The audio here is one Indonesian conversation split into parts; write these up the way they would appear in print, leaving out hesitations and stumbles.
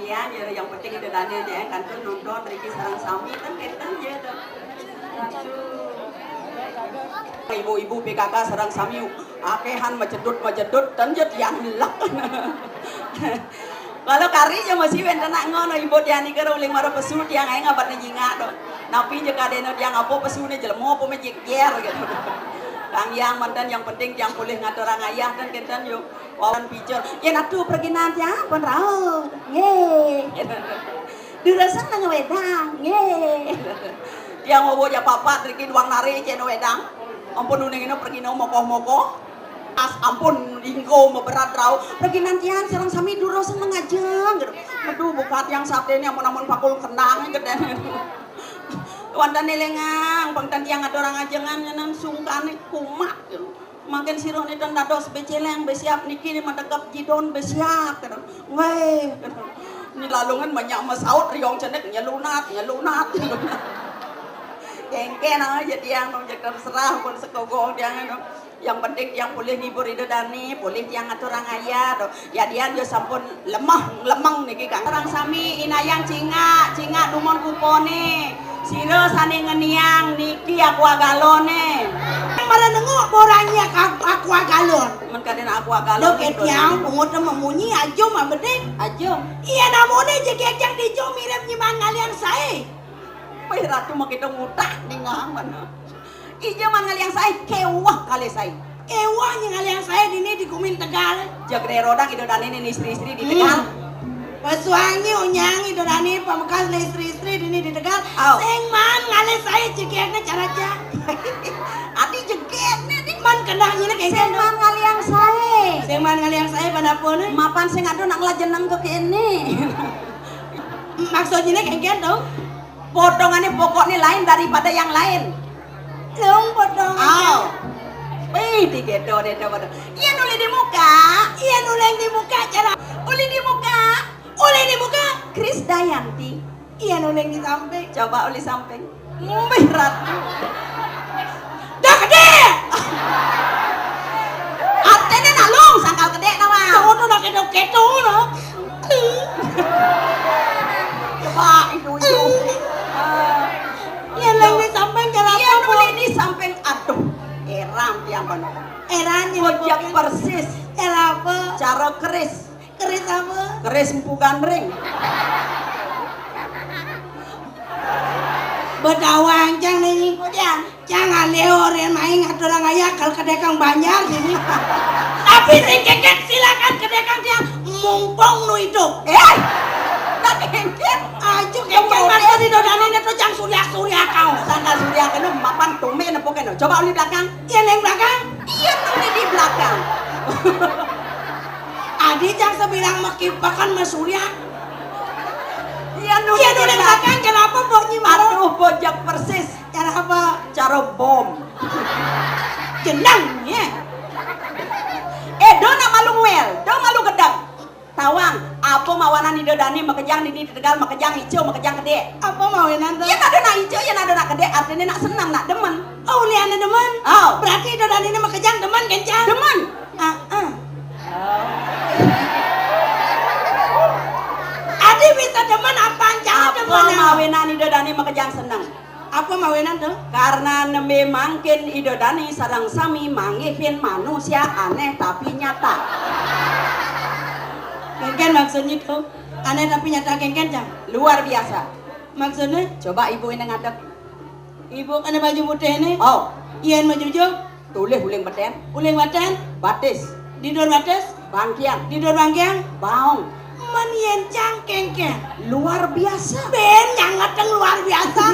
Iya, yang penting itu dana ya kan tuh nonton Riki sarang sami kan kita aja tuh. Ibu-ibu PKK sarang sami akehan majedut dan jet yang lak. Kalau kari aja masih wenten nak ngono ibu tiani karo uling maro pesu tiang ae ngabat njinga do. Napi je kadene tiang apa pesune jelemo apa mejekyer gitu. Kang yang mantan yang penting yang boleh ngatur orang ayah dan kenten yo wawan picor. Ya natu pergi nanti apa rao. Ye. Dirasan nang wedang. Ye. Tiang mau boja papat riki duang nari ceno wedang. Ampun uning ino pergi no mokoh-mokoh. As ampun ingko berat rau pergi nantian sareng sami duro seneng ngajeng gitu. Aduh bukat yang sate ini ampun pakul kenang gitu. Wandan lengang pangtan tiang ada orang ajengan nang sungkane kumat gitu. Makin sirone dan dados beceleng besiap niki madegap jidon besiap gitu. Weh gitu. Ini lalungan banyak masaut riong cenek nyelunat gitu. Kengken aja tiang nong jak terserah pun sekogong tiang itu. Yang penting yang boleh ngibur itu dani, boleh tiang atur orang ayah do. Ya dia sampun lemeng niki kan. Orang sami inayang cinga dumon kupone. Siro sane ngeniang niki aqua galone. Malah nengok borangnya aqua galon. Men kadena aqua galon. Lo ketiang pungut memunyi ajo mah bedek. Ajo. Iya namone jekek dijo mirip nyimang ngalian sae. Pai ratu mah kita ngutak ningang mana. Ijo mangal yang saya kewah kali saya. Kewah ngalian saya dini di Kumin Tegal. Jagre rodang itu dan ini istri-istri di Tegal. Pesuangi unyang itu dani pamekas istri-istri dini di Tegal. Sing man ngalian saya jekeknya caraja. Ati jekeknya di man kendangnya kayak sing man ngalian saya. Sing man ngalian saya pada pun. Mapan sing ado nak lajeneng ke kene. Maksudnya kayak gitu. Potongannya pokoknya lain daripada yang lain. Long potongan. Wih, digedo deh coba. Iya nulis di muka. Iya nulis di muka cara. Uli di muka. Uli di muka. Krisdayanti. Iya nulis di samping. Coba uli samping. Wih ratu. Dah gede. Atene nalung sangkal gede nama. Kamu tuh nak kedo no. Coba itu. Iya nulis di samping cara. Iya nulis di samping. Aduh. Eram tiang bener. Eran Kojak persis. Era apa? Cara keris. Keris apa? Keris empu gandring. Bedawang cang nih. Jangan leorin main ngatur orang ayah kalau kedekang banyak gini. Tapi si keket silakan kedekang dia mumpung nu itu. Tak kengken. Ajo kengken masa di dodane itu jang surya kau. Sangka surya kena mapan tume nepo kena. Coba uli belakang. Iya neng belakang. Iya uli di belakang. Adi jang sebilang makipakan mas surya. Iya nu neng belakang kenapa bok nyimaro? Aduh bojak persis. Cara apa? Cara bom. Jenang ya. Dona malu ngwel, do malu gedang. Tawang, apa mawanan ide dani makejang di Tegal makejang hijau makejang gede. Apa mau nanti? Iya nado nak hijau, ya nado nak gede, artinya nak senang, nak demen. Oh liane demen. Oh, berarti ide dani ini makejang demen kencang. Demen. Adi bisa demen apa jangan demen? Apa mawinan ide dani makejang senang? Apa mawinan tuh? Karena nembe mangkin ide dani sarang sami mangifin manusia aneh tapi nyata. Kengken maksudnya tuh aneh tapi nyata kengken jang Luar biasa. maksudnya Coba ibu ini ngadep. ibu kan baju putih ini Oh, ian baju hijau tulis uling beten, uling watan batis, di dor batas bangkian, di dor bangkiang baung. man yen cang kengken Luar biasa. ben yang ngateng luar biasa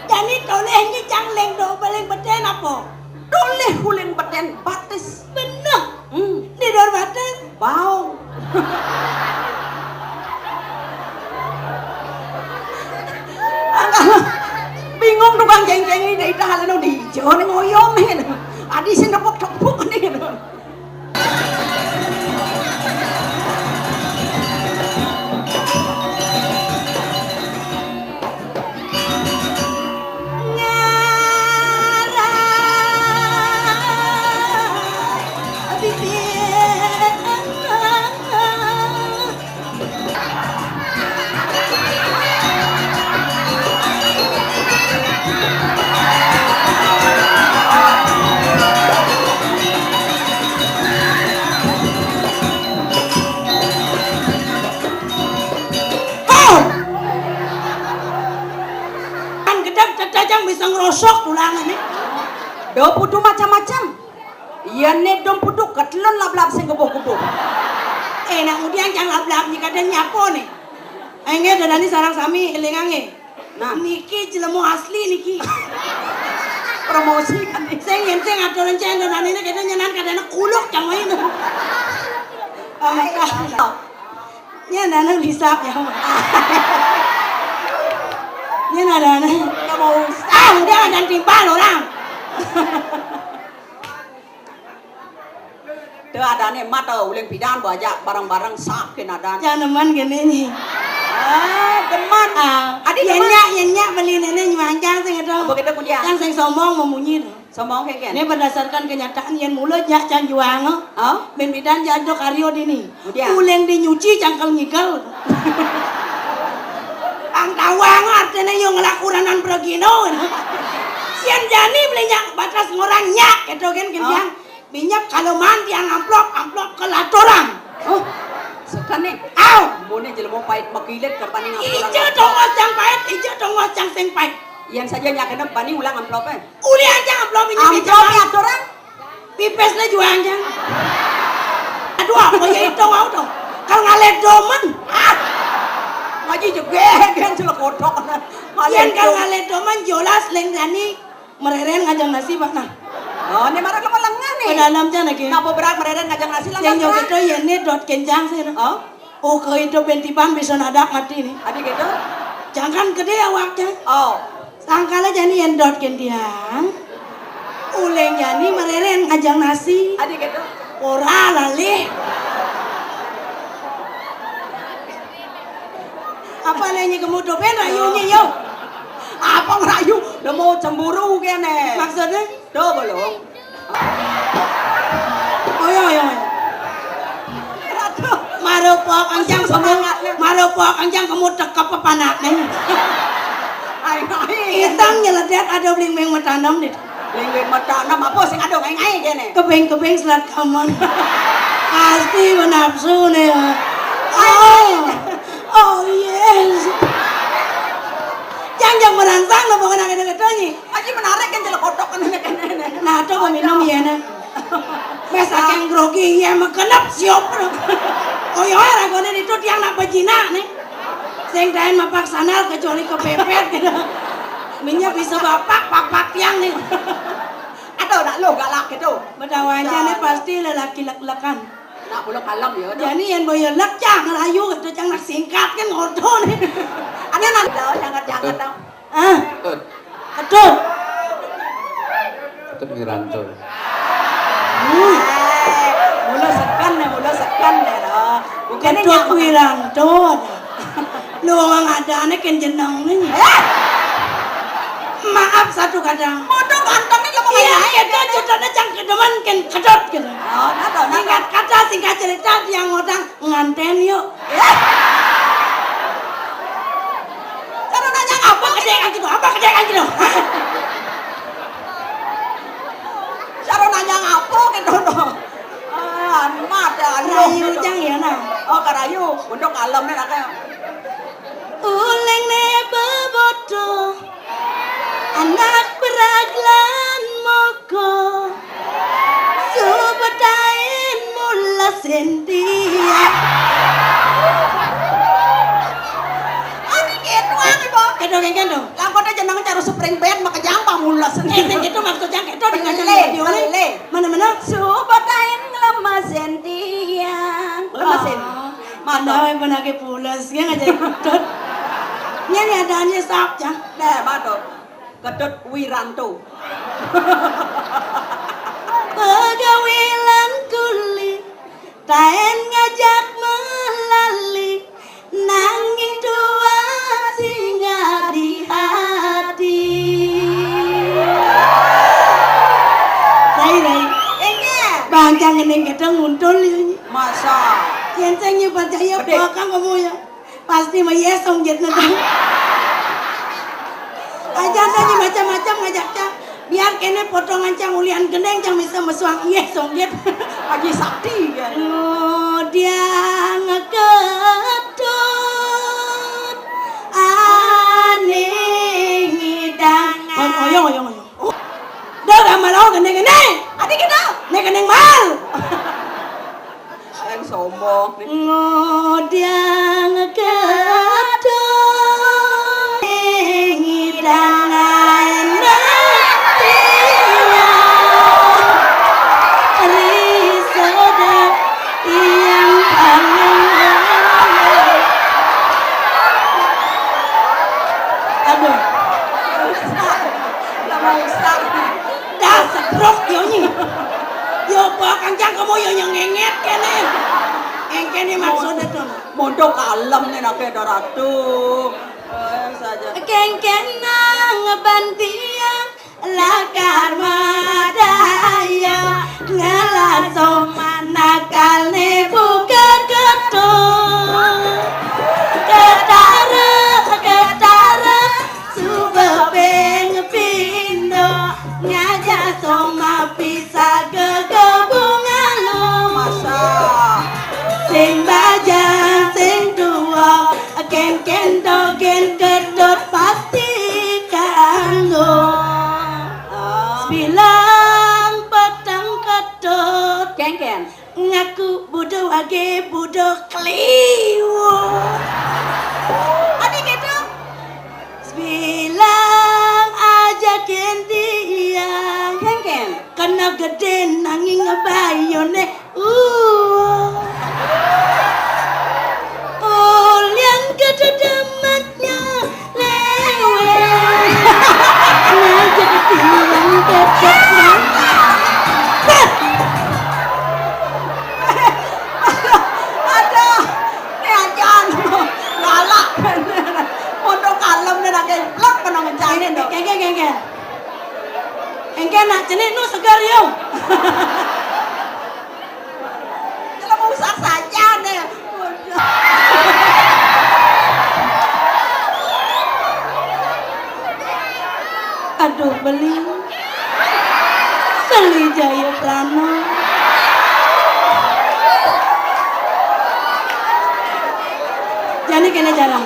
jadi tolehnya cang leng do paling beten apa Tulis uling beten, batis, bener hmm, di dor batas baung. Bingung tukang jeng-jeng ini dari tahanan di hijau nih ngoyong nih. Adi sih nepuk-nepuk nih. bisa ngerosok tulang ini. Do putu macam-macam. Iya nih dom putu ketelon lap-lap sing gebuh-gebuh. Nak kemudian jangan lap-lap jika ada nyapo nih. Aingnya dadani sarang sami elingange. Nah, Niki jelemu asli niki. promosi kan nih. Saya ngenteng aturan ceng dadani ini kita nyenan kadang kuluk cang main. Nya dana hisap ya. Nya dana. Nggak mau Udah dan timpal orang. Tuh ada nih mata uling pidan banyak barang-barang sak kena dan. Jangan teman gini nih. Teman. Adik teman. Yenyak beli nenek nyuanjang sing itu. Begitu kemudian. Yang sing sombong memunyi. Sombong kayak Ini berdasarkan kenyataan yang mulut jak can juang. Oh, Ben bidan jado karyo dini. Kemudian? Uleng dinyuci cangkel nyikel. Ang tawang artinya yung ngelakuran pergino. Sian jani belinya batas ngorangnya gitu kan kenyang. Minyak kalau mandi yang amplop ke latorang. oh, sekan nih. Aw, Mune jelemo pahit makilit kertani ijo dong ocang pahit, ijo dong ocang sing pahit. Yang saja nyakin bani ulang amplopnya. Uli aja amplop ini Amplopnya aturan. pipesnya juga aja. Aduh, apa ya itu mau dong? Kalau ngalet domen, Ngaji juga kan celok kotok. Yan kalau ngalet domen jelas leng dani mereren ngajang nasi pak nah. Oh, ini marah lepas lengan nih. Dalam jana ke. Napa berat mereka ngajak nasi lah. Yang jauh itu ya ini dot kenjang sih. Oh, ke itu bentipan bisa nadak mati nih. Adik gitu. Jangan gede awaknya. Oh, Sangkala jani yang dot kendiang. Uleng jani mereren ngajang nasi. adik gitu. Ora lali. Apa nanya kemudian rayunya yo? Apa ngerayu? Lo mau cemburu kene. Maksudnya? Tuh belum. Oh yo. Marupok anjang semangat, marupok anjang kamu tekap pepanak nih. Itang nyeledet ada bling beng metanam nih. Lingwing metanam apa sing ada ngai-ngai kene. Kebeng selat kamon. Pasti menafsu nih. Oh yes. Jangan merangsang lo bukan ada katanya. Aji menarik kan jelek kotok kan kene. Nah, itu kau minum ya nak. Besa keng grogi ya makenap siop. Oh ya, ragonya itu tiang nak bajina nih. Seng daen mapak sanal kecuali kepepet gitu. Minyak bisa bapak pak tiang nih. Aduh, nak lo galak gitu. Bedawanya nih pasti lelaki lek-lekan. Nak bulok alam ya. Jadi yang boyo lek cang rayu itu cang nak singkat kan ngodo nih. Ada nak jangan dong. Aduh. Ketut Wiranto. Mula sekan ya. Bukan Kedok Wiranto. Lu ada aneh kan jeneng nih. Maaf satu kadang. Modo ganteng nih lo mau Iya, itu jodohnya cang kedeman kan kedot gitu. Oh, nado. Singkat kata, singkat cerita yang ngotang nganten yuk. Cara nanya Apa kedekan gitu? Apa kedekan gitu? Cara nanya apa gitu dong. Mata Rayu cang ya nah. Oh, karayu. Untuk alam nih kayak. Uleng ne bebodo anak peraglan moko subedain mula sendia. Ani gitu ani bo. Kedong dong. Langkotnya jeneng cara spring bed maka jambang mula sendiri. Itu maksudnya itu dengan Lele, video lele. mana? Subatain lemasin dia. Lemasin. Mana yang pernah ke pulas, ya nggak jadi kutut. Ini adanya sak ya. Deh, mato. Kedut Wiranto. Pegawilan kulit, taen ngajak melali, nanging dua singa di hati. Rai. Bang jangan yang kita nguntul ini. Masa. Yang saya percaya Adik. bahkan kamu ya pasti mayesong jet nanti. Ajandanya macam-macam ngajaknya biar kene potongan cang ulian gendeng cang bisa mesuang yesong jet. Aji sakti ya. Oh dia ngeketut aneh ngidang. Oh yo Oh, gini-gini. Adik kita. Nek kening mal. Yang sombong. Ngodiang kedong ngidangan natiya risada yang paling aduh Lama usah. dah sebrok yo nyi yo bakang jang kamu yo nyengenget kene engkene maksudnya tuh Mondok kalem nih nak ada ratu. Saja. kengken nang bantiang lakar madaya ngalaso manakal ne buka gedung ketara subeng pindo nyaja soma bisa gegabungan lo Masa. sing bajang sing dua ken dogen gedot pasti kanggo bilang petang kedot Ken. ngaku budo age budo kliwo Adik kita. bilang aja kendiang Ken. kena gede nanging bayone yang kededematnya lewe ngajak tiang kedeknya Ada. Ajan. Galak bener. Mondok kalem nih nak lek penong ngejane dong. Kengken engken nak jenis nu segar yo Kalau mau usah saja deh. aduh beli Jaya Prano jadi kena jarang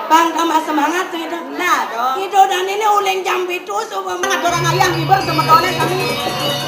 bang tambah semangat gitu Nah dong. itu dan ini uling jam itu supaya Ada orang ayang ibar sama tone kami.